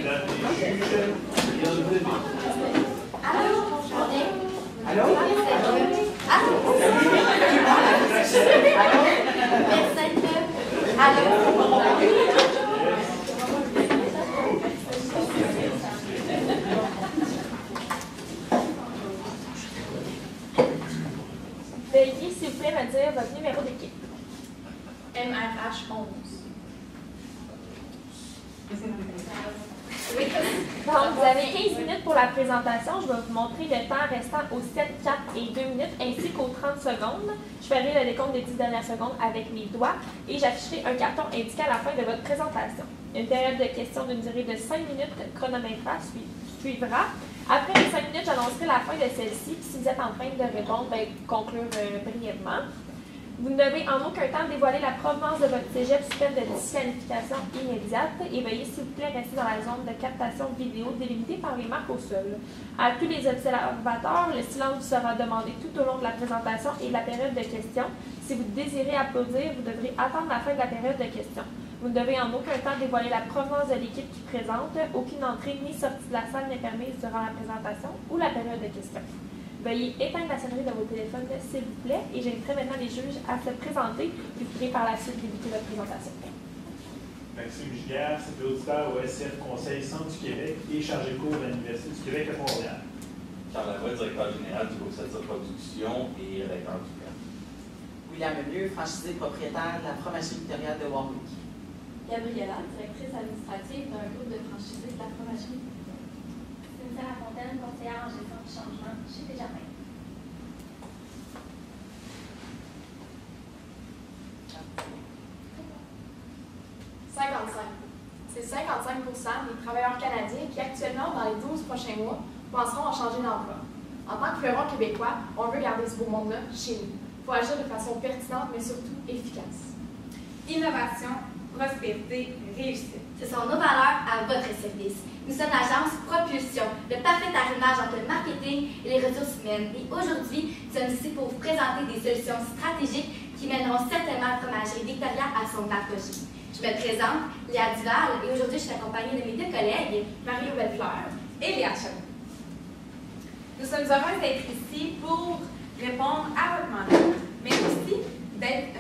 Mesdames les juges, bienvenue. Allô? Allô? Allô? Veuillez, s'il vous plaît, me dire votre numéro d'équipe. MRH 11. Donc, vous avez 15 minutes pour la présentation. Je vais vous montrer le temps restant aux 7, 4 et 2 minutes, ainsi qu'aux 30 secondes. Je ferai le décompte des 10 dernières secondes avec mes doigts et j'afficherai un carton indiquant la fin de votre présentation. Une période de questions d'une durée de 5 minutes chronométrée suivra. Après les 5 minutes, j'annoncerai la fin de celle-ci. Si vous êtes en train de répondre, conclure brièvement. Vous ne devez en aucun temps dévoiler la provenance de votre cégep sous peine de disqualification immédiate et veuillez s'il vous plaît rester dans la zone de captation vidéo délimitée par les marques au sol. À tous les observateurs, le silence vous sera demandé tout au long de la présentation et de la période de questions. Si vous désirez applaudir, vous devrez attendre la fin de la période de questions. Vous ne devez en aucun temps dévoiler la provenance de l'équipe qui présente. Aucune entrée ni sortie de la salle n'est permise durant la présentation ou la période de questions. Veuillez éteindre la sonnerie de vos téléphones, s'il vous plaît, et j'inviterai maintenant les juges à se présenter, puis vous pourrez par la suite débuter votre présentation. Maxime Giguère, c'est auditeur au SF Conseil Centre du Québec et chargé de cours de l'Université du Québec à Montréal. Charles Lavoie, directeur général du groupe Satsa Production et recteur du CAP. William Lemieux, franchisé propriétaire de la fromagerie Victoria de Warwick. Gabriella, directrice administrative d'un groupe de franchisés de la fromagerie. Cynthia Lafontaine, conseillère en gestion du changement chez Desjardins. C'est 55% des travailleurs canadiens qui, actuellement, dans les 12 prochains mois, penseront à changer d'emploi. En tant que fleuron québécois, on veut garder ce beau monde-là chez nous. Il faut agir de façon pertinente, mais surtout efficace. Innovation, prospérité, réussite. Ce sont nos valeurs à votre service. Nous sommes l'agence Propulsion, le parfait arrimage entre le marketing et les ressources humaines. Et aujourd'hui, nous sommes ici pour vous présenter des solutions stratégiques qui mèneront certainement la fromagerie Victoria à son apogée. Je me présente, Léa Duval, et aujourd'hui, je suis accompagnée de mes deux collègues, Mario Bellefleur Et Léa Chabot. Nous sommes heureuses d'être ici pour répondre à votre mandat, mais aussi d'être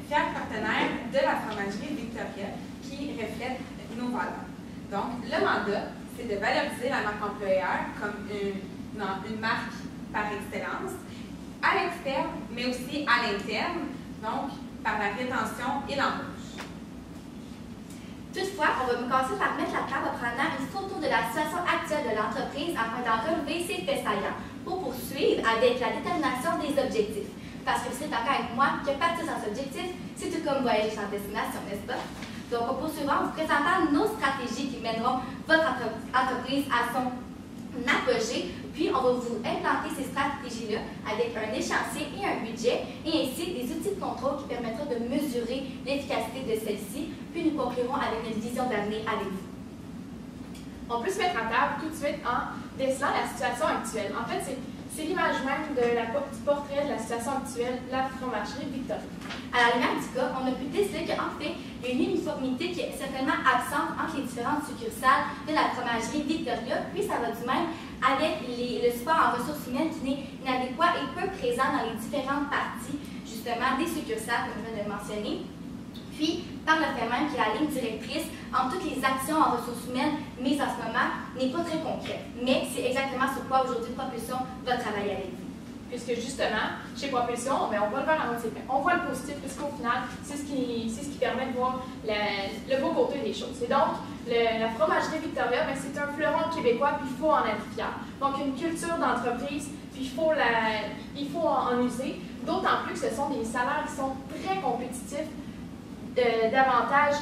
fiers partenaires de la fromagerie Victoria qui reflète nos valeurs. Donc, le mandat, c'est de valoriser la marque employeur comme une marque par excellence, à l'externe, mais aussi à l'interne, donc par la rétention et l'embauche. Toutefois, on va commencer par mettre la table en prenant une photo de la situation actuelle de l'entreprise afin d'en relever ses faits saillants pour poursuivre avec la détermination des objectifs. Parce que vous serez d'accord avec moi que partir sans objectif, c'est tout comme voyager sans destination, n'est-ce pas? Donc, on poursuivra en vous présentant nos stratégies qui mèneront votre entreprise à son apogée. Puis, on va vous implanter ces stratégies-là avec un échéancier et un budget, et ainsi des outils de contrôle qui permettront de mesurer l'efficacité de celle-ci. Puis, nous conclurons avec une vision d'avenir avec vous. On peut se mettre à table tout de suite en décelant la situation actuelle. En fait, c'est l'image même du portrait de la situation actuelle de la fromagerie Victoria. À la lumière du cas, on a pu déceler qu'en fait, il y a une uniformité qui est certainement absente entre les différentes succursales de la fromagerie Victoria, puis ça va du même avec le support en ressources humaines qui n'est inadéquat et peu présent dans les différentes parties, justement, des succursales, comme je viens de le mentionner. Puis, par le fait même que la ligne directrice entre toutes les actions en ressources humaines mises en ce moment n'est pas très concrète. Mais c'est exactement sur quoi aujourd'hui Propulsion va travailler avec vous. Puisque justement, chez Propulsion, on va le faire en mode séquence. On voit le positif, puisqu'au final, c'est ce qui permet de voir le beau côté des choses. Et donc, la fromagerie Victoria, c'est un fleuron québécois, puis il faut en être fier. Donc, une culture d'entreprise, puis il faut en user. D'autant plus que ce sont des salaires qui sont très compétitifs, davantage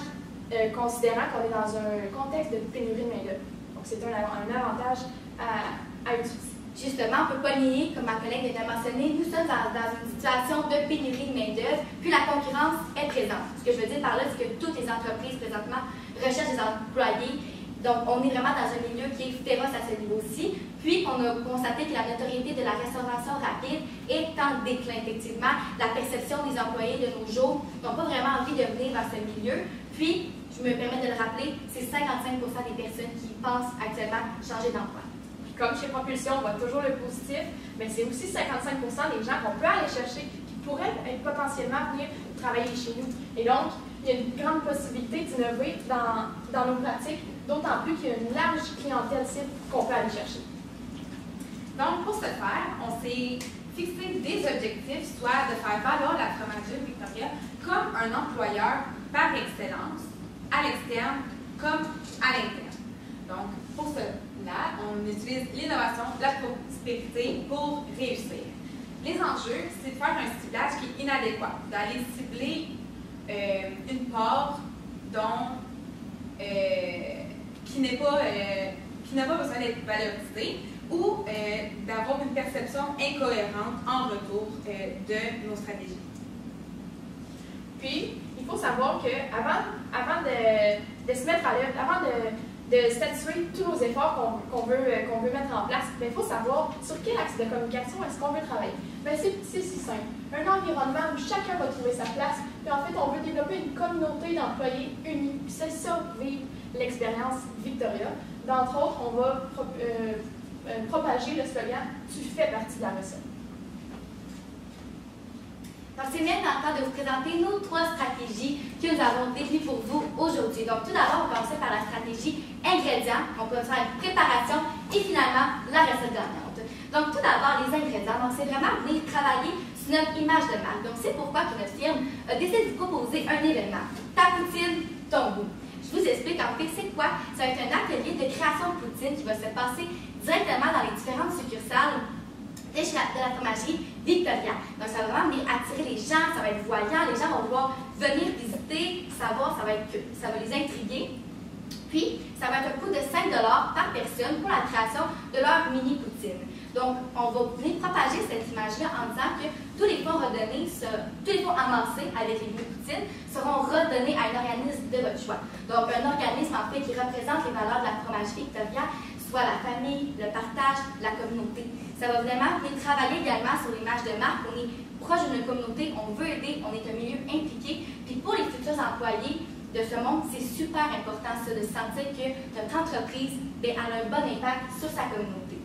considérant qu'on est dans un contexte de pénurie de main-d'œuvre. Donc, c'est un avantage à utiliser. Justement, on ne peut pas nier, comme ma collègue vient de mentionner, nous sommes dans une situation de pénurie de main-d'œuvre, puis la concurrence est présente. Ce que je veux dire par là, c'est que toutes les entreprises présentement recherchent des employés. Donc, on est vraiment dans un milieu qui est féroce à ce niveau-ci. Puis, on a constaté que la notoriété de la restauration rapide est en déclin, effectivement. La perception des employés de nos jours n'ont pas vraiment envie de venir dans ce milieu. Puis, je me permets de le rappeler, c'est 55% des personnes qui pensent actuellement changer d'emploi. Puis comme chez Propulsion, on voit toujours le positif, mais c'est aussi 55% des gens qu'on peut aller chercher qui pourraient potentiellement venir travailler chez nous. Et donc, il y a une grande possibilité d'innover dans nos pratiques, d'autant plus qu'il y a une large clientèle cible qu'on peut aller chercher. Donc, pour ce faire, on s'est fixé des objectifs, soit de faire valoir la fromagerie Victoria comme un employeur par excellence, à l'externe comme à l'interne. Donc, pour cela, on utilise l'innovation, la prospérité pour réussir. Les enjeux, c'est de faire un ciblage qui est inadéquat, d'aller cibler une part qui n'a pas besoin d'être valorisée ou d'avoir une perception incohérente en retour de nos stratégies. Puis, il faut savoir qu'avant de se mettre à l'œuvre, avant de statuer tous nos efforts qu'on veut mettre en place, il faut savoir sur quel axe de communication est-ce qu'on veut travailler. C'est si simple. Un environnement où chacun va trouver sa place, puis en fait, on veut développer une communauté d'employés unis. Puis c'est ça, vivre l'expérience Victoria. D'entre autres, on va propager le slogan « Tu fais partie de la recette ». Donc, c'est maintenant le temps de vous présenter nos 3 stratégies que nous avons définies pour vous aujourd'hui. Donc, tout d'abord, on va commencer par la stratégie ingrédients. On peut faire une préparation et finalement, la recette gagnante. Donc, tout d'abord, les ingrédients. Donc, c'est vraiment venir travailler sur notre image de marque. Donc, c'est pourquoi que notre firme a décidé de vous proposer un événement. Ta poutine, ton goût. Je vous explique en fait c'est quoi. Ça va être un atelier de création de poutine qui va se passer directement dans les différentes succursales de la fromagerie Victoria. Donc, ça va vraiment venir attirer les gens, ça va être voyant, les gens vont vouloir venir visiter, savoir, ça va les intriguer. Puis, ça va être un coût de 5 $ par personne pour la création de leur mini poutine. Donc, on va venir propager cette image-là en disant que tous les fonds amassés avec les mini poutines seront redonnés à un organisme de votre choix. Donc, un organisme en fait qui représente les valeurs de la fromagerie Victoria, soit la famille, le partage, la communauté. Ça va vraiment venir travailler également sur l'image de marque. On est proche d'une communauté, on veut aider, on est un milieu impliqué. Puis pour les futurs employés de ce monde, c'est super important ça, de sentir que notre entreprise a un bon impact sur sa communauté.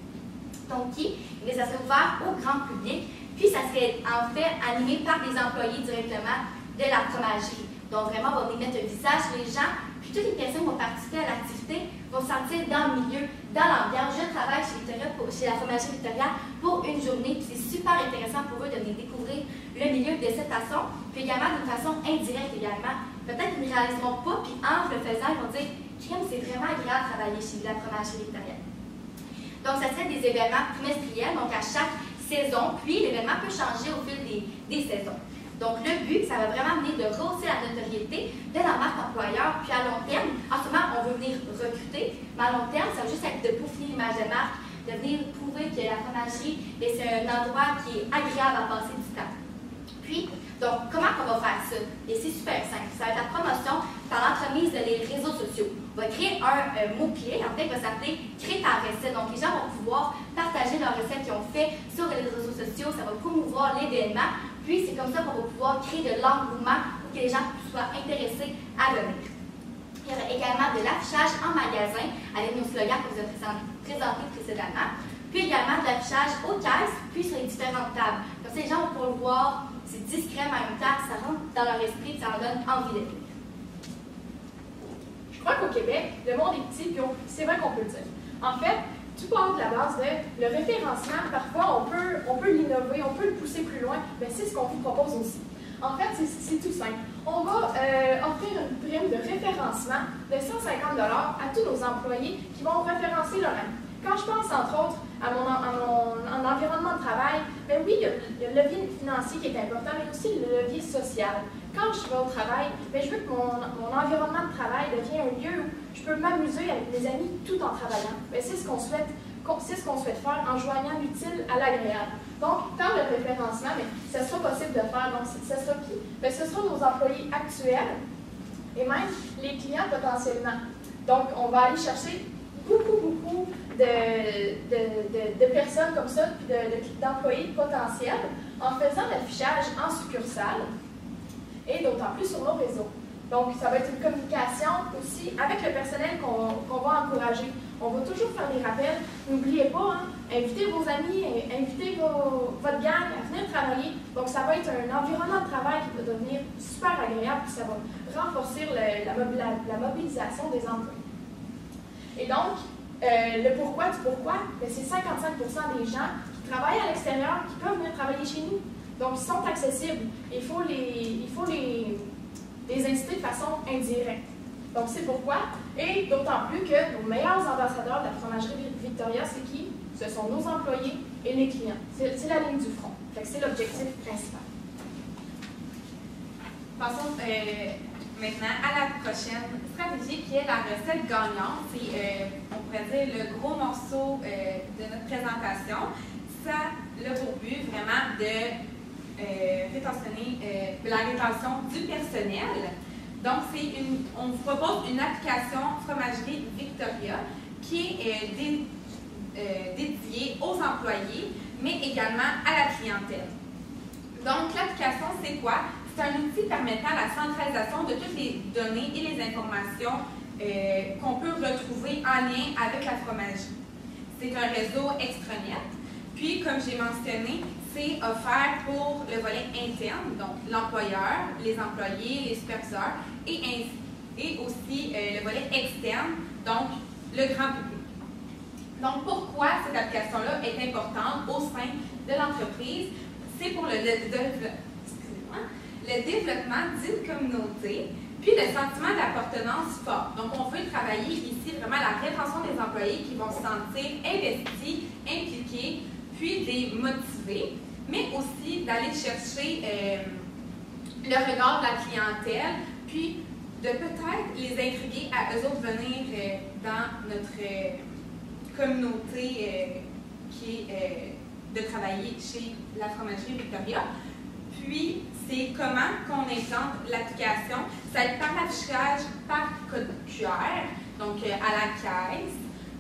Donc, ça serait ouvert au grand public. Puis, ça serait en fait animé par des employés directement de la fromagerie. Donc, vraiment, on va venir mettre un visage sur les gens. Puis, toutes les personnes qui vont participer à l'activité vont se sentir dans le milieu, dans l'ambiance. Je travaille chez la fromagerie Victoria pour une journée. Puis, c'est super intéressant pour eux de venir découvrir le milieu de cette façon. Puis, également d'une façon indirecte également. Peut-être qu'ils ne réaliseront pas, puis en le faisant, ils vont dire « c'est vraiment agréable de travailler chez la fromagerie Victoria ». Donc, ça serait des événements trimestriels, donc à chaque saison, puis l'événement peut changer au fil des saisons. Donc, le but, ça va vraiment venir de rehausser la notoriété de la marque employeur, puis à long terme, en ce moment, on veut venir recruter, mais à long terme, ça va juste être de peaufiner l'image de marque, de venir prouver que la fromagerie, c'est un endroit qui est agréable à passer du temps. Puis, donc, comment on va faire ça? Et c'est super simple. Ça va être la promotion par l'entremise des réseaux sociaux. On va créer un mot-clé, en fait, qui va s'appeler « Crée ta recette ». Donc, les gens vont pouvoir partager leurs recettes qu'ils ont fait sur les réseaux sociaux. Ça va promouvoir l'événement. Puis, c'est comme ça qu'on va pouvoir créer de l'engouement pour que les gens soient intéressés à venir. Il y aura également de l'affichage en magasin avec nos slogans que vous avez présentés précédemment. Puis également de l'affichage aux caisses, puis sur les différentes tables. Comme ça, les gens vont pouvoir le voir. C'est discret, mais en même temps, ça rentre dans leur esprit et ça leur donne envie de venir. Je crois qu'au Québec, le monde est petit, puis c'est vrai qu'on peut le dire. En fait, tout part de la base de le référencement. Parfois, on peut l'innover, on peut le pousser plus loin, mais c'est ce qu'on vous propose aussi. En fait, c'est tout simple. On va offrir une prime de référencement de 150 $ à tous nos employés qui vont référencer leur année. Quand je pense, entre autres, à mon environnement de travail, ben oui, il y a le levier financier qui est important, mais aussi le levier social. Quand je vais au travail, ben je veux que mon environnement de travail devienne un lieu où je peux m'amuser avec mes amis tout en travaillant. Ben c'est ce qu'on souhaite faire en joignant l'utile à l'agréable. Donc, par le référencement, ben, ça sera possible de faire. Donc, ce sera qui? Ben, ce sera nos employés actuels et même les clients potentiellement. Donc, on va aller chercher beaucoup de personnes comme ça, puis d'employés potentiels, en faisant l'affichage en succursale et d'autant plus sur nos réseaux. Donc, ça va être une communication aussi avec le personnel qu'on va encourager. On va toujours faire des rappels. N'oubliez pas, invitez vos amis, invitez votre gang à venir travailler. Donc, ça va être un environnement de travail qui va devenir super agréable, puis ça va renforcer la mobilisation des employés. Et donc, le pourquoi du pourquoi, c'est 55% des gens qui travaillent à l'extérieur qui peuvent venir travailler chez nous. Donc, ils sont accessibles. Il faut les inciter de façon indirecte. Donc, c'est pourquoi. Et d'autant plus que nos meilleurs ambassadeurs de la fromagerie Victoria, c'est qui? Ce sont nos employés et les clients. C'est la ligne du front. C'est l'objectif principal. Passons maintenant à la prochaine stratégie qui est la recette gagnante. C'est, on pourrait dire, le gros morceau de notre présentation. Ça a pour but vraiment de rétentionner la rétention du personnel. Donc, on vous propose une application Fromagerie Victoria qui est dédiée aux employés, mais également à la clientèle. Donc, l'application, c'est quoi? C'est un outil permettant la centralisation de toutes les données et les informations qu'on peut retrouver en lien avec la fromagerie. C'est un réseau extranet. Puis, comme j'ai mentionné, c'est offert pour le volet interne, donc l'employeur, les employés, les superviseurs, et aussi le volet externe, donc le grand public. Donc, pourquoi cette application-là est importante au sein de l'entreprise? C'est pour le développement d'une communauté, puis le sentiment d'appartenance fort. Donc, on veut travailler ici vraiment la rétention des employés qui vont se sentir investis, impliqués, puis les motiver, mais aussi d'aller chercher le regard de la clientèle, puis de peut-être les intriguer à eux autres venir dans notre communauté qui est de travailler chez la fromagerie Victoria. Puis, c'est comment qu'on implante l'application. Ça va être par l'affichage, par code QR, donc à la caisse.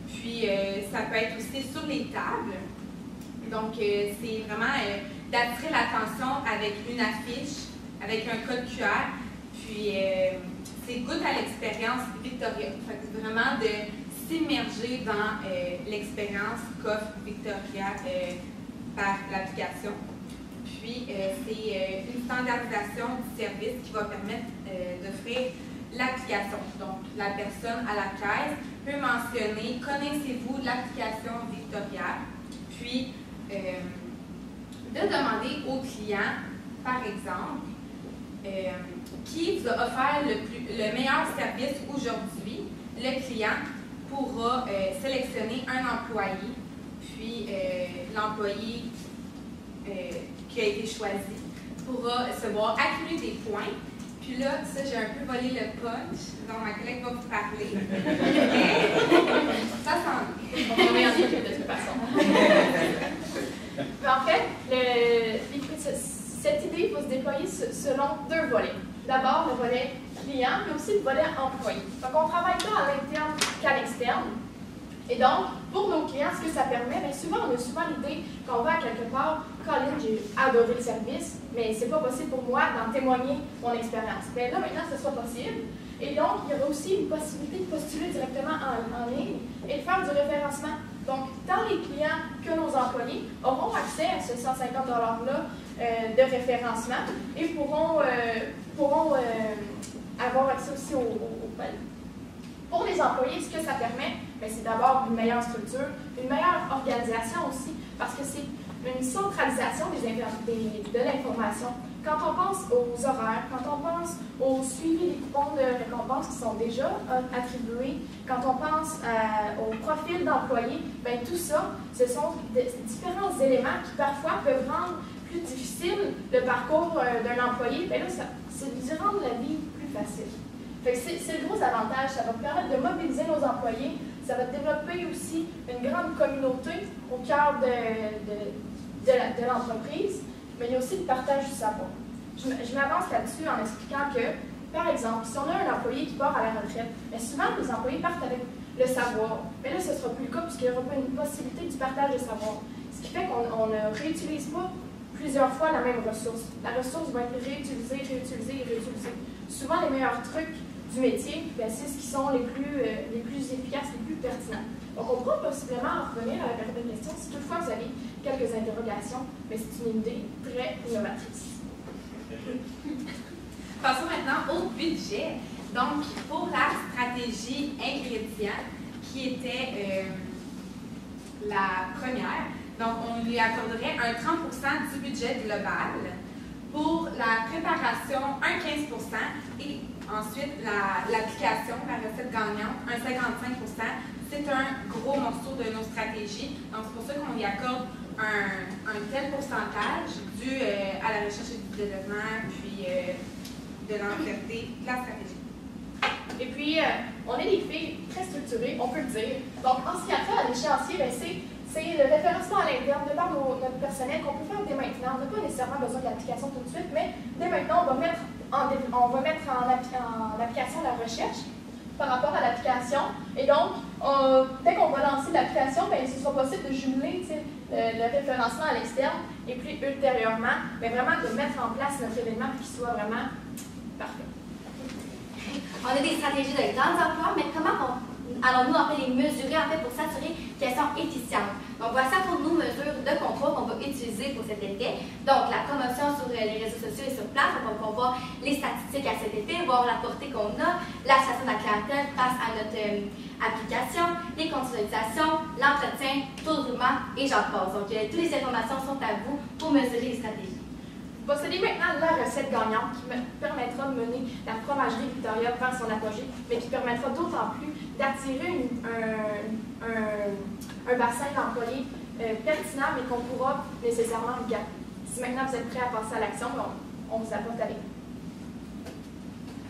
Puis, ça peut être aussi sur les tables. Donc, c'est vraiment d'attirer l'attention avec une affiche, avec un code QR. Puis, c'est goût à l'expérience Victoria. C'est vraiment de s'immerger dans l'expérience qu'offre Victoria par l'application. Puis, c'est une standardisation du service qui va permettre d'offrir l'application. Donc, la personne à la caisse peut mentionner « Connaissez-vous l'application Victoria? » Puis, de demander au client, par exemple, qui vous a offert le meilleur service aujourd'hui. Le client pourra sélectionner un employé, puis l'employé qui a été choisi pourra se voir accumuler des points. Puis là, ça, j'ai un peu volé le punch, donc ma collègue va vous parler. Ça s'en vient. On va regarder de toute façon. Mais en fait, cette idée va se déployer selon deux volets. D'abord, le volet client, mais aussi le volet employé. Donc, on ne travaille pas à l'interne qu'à l'externe. Et donc, pour nos clients, ce que ça permet, bien souvent, on a souvent l'idée qu'on va à quelque part, Colin, j'ai adoré le service, mais c'est pas possible pour moi d'en témoigner mon expérience. Bien là, maintenant, ce sera possible. Et donc, il y aura aussi une possibilité de postuler directement en ligne et de faire du référencement. Donc, tant les clients que nos employés auront accès à ce 150 $-là de référencement et pourront avoir accès aussi au Pour les employés, ce que ça permet, c'est d'abord une meilleure structure, une meilleure organisation aussi, parce que c'est une centralisation de l'information. Quand on pense aux horaires, quand on pense au suivi des coupons de récompense qui sont déjà attribués, quand on pense au profil d'employés, tout ça, ce sont différents éléments qui parfois peuvent rendre plus difficile le parcours d'un employé. Là, c'est de rendre la vie plus facile. C'est le gros avantage. Ça va permettre de mobiliser nos employés. Ça va développer aussi une grande communauté au cœur de l'entreprise, mais il y a aussi le partage du savoir. Je m'avance là-dessus en expliquant que, par exemple, si on a un employé qui part à la retraite, souvent les employés partent avec le savoir. Mais là, ce ne sera plus le cas puisqu'il n'y aura pas une possibilité du partage de savoir. Ce qui fait qu'on ne réutilise pas plusieurs fois la même ressource. La ressource va être réutilisée, réutilisée et réutilisée. Souvent, les meilleurs trucs du métier, ben, c'est ce qui sont les plus efficaces, les plus pertinents. Donc, on pourra possiblement en revenir à la période de questions si toutefois vous avez quelques interrogations, mais c'est une idée très innovatrice. Passons maintenant au budget. Donc, pour la stratégie ingrédient, qui était la première, donc on lui accorderait un 30% du budget global. Pour la préparation, un 15% et ensuite l'application, la recette gagnante, un 55%. C'est un gros morceau de nos stratégies. Donc, c'est pour ça qu'on y accorde un tel pourcentage dû à la recherche et du développement, puis de l'entièreté de la stratégie. Et puis, on est des filles très structurées, on peut le dire. Donc, en ce qui a fait à l'échéancier, ben, c'est le référencement à l'interne de par notre personnel qu'on peut faire dès maintenant. On n'a pas nécessairement besoin de l'application tout de suite, mais dès maintenant, on va mettre en application la recherche par rapport à l'application. Et donc, dès qu'on va lancer l'application, ben, ce sera possible de jumeler le référencement à l'externe et puis ultérieurement, ben, vraiment de mettre en place notre événement pour qu'il soit vraiment parfait. On a des stratégies de grands emplois, mais comment allons-nous en fait les mesurer en fait pour s'assurer qu'elles sont efficientes? Donc voici pour nous mesures de contrôle qu'on va utiliser pour cet effet. Donc la promotion sur les réseaux sociaux et sur place, donc on va voir les statistiques à cet effet, voir la portée qu'on a, l'association de la clientèle face à notre application, les consolidations, l'entretien, taux de roulement et j'en passe. Donc toutes les informations sont à vous pour mesurer les stratégies. Vous possédez maintenant la recette gagnante qui permettra de mener la fromagerie Victoria vers son apogée, mais qui permettra d'autant plus d'attirer un bassin d'employés pertinent, mais qu'on pourra nécessairement garder. Si maintenant vous êtes prêts à passer à l'action, on vous apporte avec.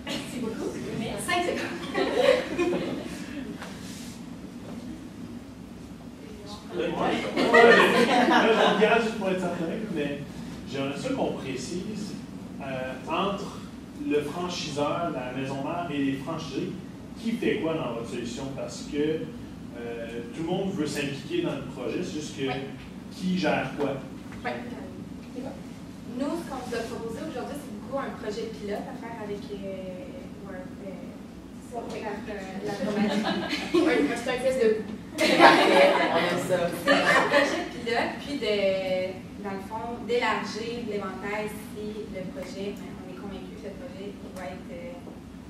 Merci beaucoup. 5 secondes. Je regarde juste pour être certain, mais j'aimerais ça qu'on précise entre le franchiseur, la maison mère et les franchisés, qui fait quoi dans votre solution? Parce que tout le monde veut s'impliquer dans le projet, c'est juste que qui gère quoi? Oui. Nous, ce qu'on vous a proposé aujourd'hui, c'est beaucoup un projet pilote à faire avec la fromagerie. C'est un test de goût. On aime ça. C'est un projet pilote, puis dans le fond, d'élargir l'éventail si le projet, on est convaincu que le projet va être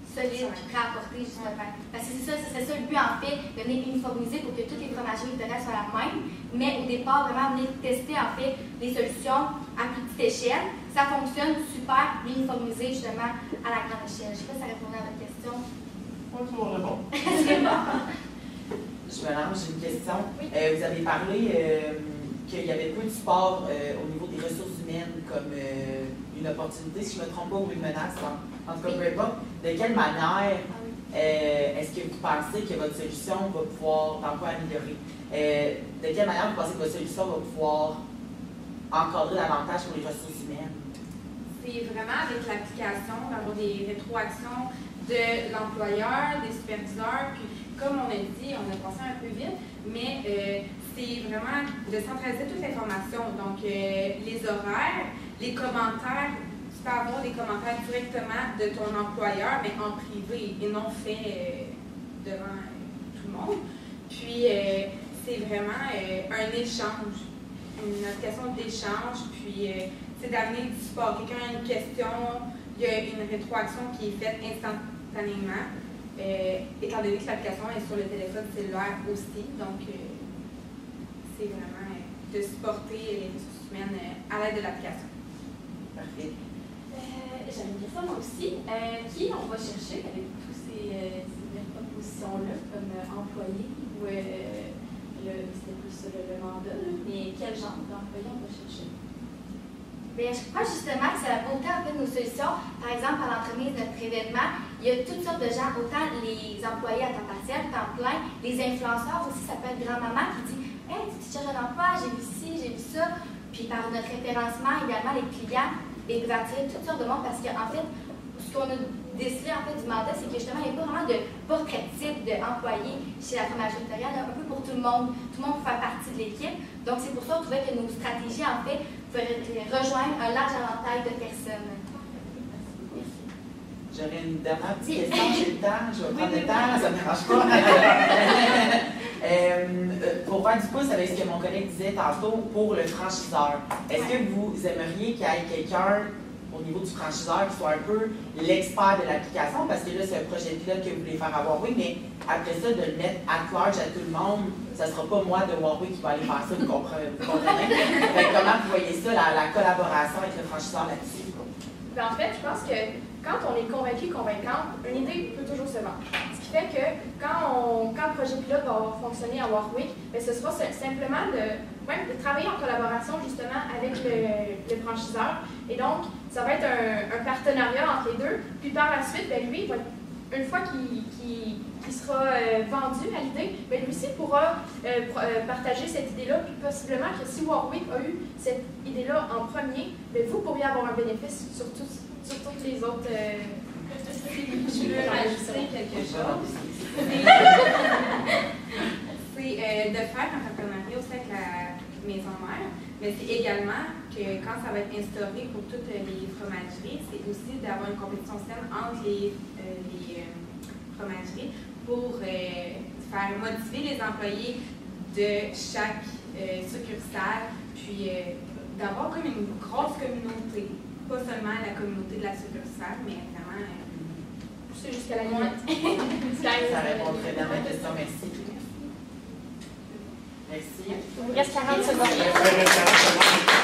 solide et prêt à apporter justement. Parce que c'est ça le but en fait, de venir uniformiser pour que toutes les fromageries victoriennes soient la même, mais au départ, vraiment venir tester en fait les solutions à plus petite échelle. Ça fonctionne super, l'uniformiser justement à la grande échelle. Je ne sais pas si ça répondait à votre question. Oui, c'est bon. C'est bon. Je me lance, j'ai une question. Oui. Vous avez parlé qu'il y avait peu de support au niveau des ressources humaines comme une opportunité, si je ne me trompe pas, ou une menace. En tout cas, peu importe. De quelle manière est-ce que vous pensez que votre solution va pouvoir améliorer? De quelle manière vous pensez que votre solution va pouvoir encadrer davantage pour les ressources humaines? C'est vraiment avec l'application, d'avoir des rétroactions de l'employeur, des superviseurs, puis comme on a dit, on a pensé un peu vite, mais c'est vraiment de centraliser toute l'information. Donc, les horaires, les commentaires, tu peux avoir des commentaires directement de ton employeur, mais en privé et non fait devant tout le monde. Puis, c'est vraiment un échange, une application d'échange, puis c'est d'amener du support. Quelqu'un a une question, il y a une rétroaction qui est faite instantanément, étant donné que l'application est sur le téléphone cellulaire aussi. Donc, c'est vraiment de supporter les ressources humaines à l'aide de l'application. Parfait. J'avais une question moi aussi. Qui on va chercher avec toutes ces propositions-là comme employé ou c'était plus le mandat, mais quel genre d'employé on va chercher? Bien, je crois justement que c'est la beauté en fait de nos solutions. Par exemple, à l'entremise de notre événement, il y a toutes sortes de gens, autant les employés à temps partiel, temps plein, les influenceurs aussi, ça peut être grand-maman qui dit « Hey, tu cherches un emploi, j'ai vu ci, j'ai vu ça ». Puis par notre référencement, également, les clients, ils peuvent attirer toutes sortes de monde parce qu'en fait, ce qu'on a décelé en fait du mandat, c'est que justement, il n'y a pas vraiment de portrait type d'employés chez la fromagerie victorienne, un peu pour tout le monde. Tout le monde peut faire partie de l'équipe. Donc, c'est pour ça qu'on trouvait que nos stratégies, en fait, rejoindre un large éventail de personnes. J'aurais une dernière petite question, j'ai le temps, je vais prendre le temps, ça ne me dérange pas. Pour faire du pouce avec ce que mon collègue disait tantôt, pour le franchiseur, est-ce que vous aimeriez qu'il y ait quelqu'un au niveau du franchiseur qui soit un peu l'expert de l'application? Parce que là, c'est un projet pilote que vous voulez faire à Warwick, mais après ça, de le mettre at large à tout le monde, ça ne sera pas moi de Warwick qui va aller faire ça, vous comprenez? Comment vous voyez ça, la collaboration avec le franchiseur là-dessus? Ben, en fait, je pense que quand on est convaincu, convaincante, une idée peut toujours se vendre. Ce qui fait que quand le projet pilote va fonctionner à Warwick, ben, ce sera simplement de travailler en collaboration justement avec le franchiseur. Et donc, ça va être un partenariat entre les deux. Puis par la suite, ben, lui, une fois qu'il sera vendu à l'idée, ben, lui aussi pourra partager cette idée-là. Puis possiblement que si Warwick a eu cette idée-là en premier, ben, vous pourriez avoir un bénéfice sur toutes les autres. Je veux rajouter quelque chose. C'est de faire un partenariat aussi avec la maison mère, mais c'est également que quand ça va être instauré pour toutes les fromageries, c'est aussi d'avoir une compétition saine entre les fromageries pour faire motiver les employés de chaque succursale, puis d'avoir comme une grosse communauté. Pas seulement la communauté de la succursale, mais vraiment pousser jusqu'à la limite. Ça répond très bien à ma question, merci. Merci. Il reste 40 secondes. Il reste 40 secondes.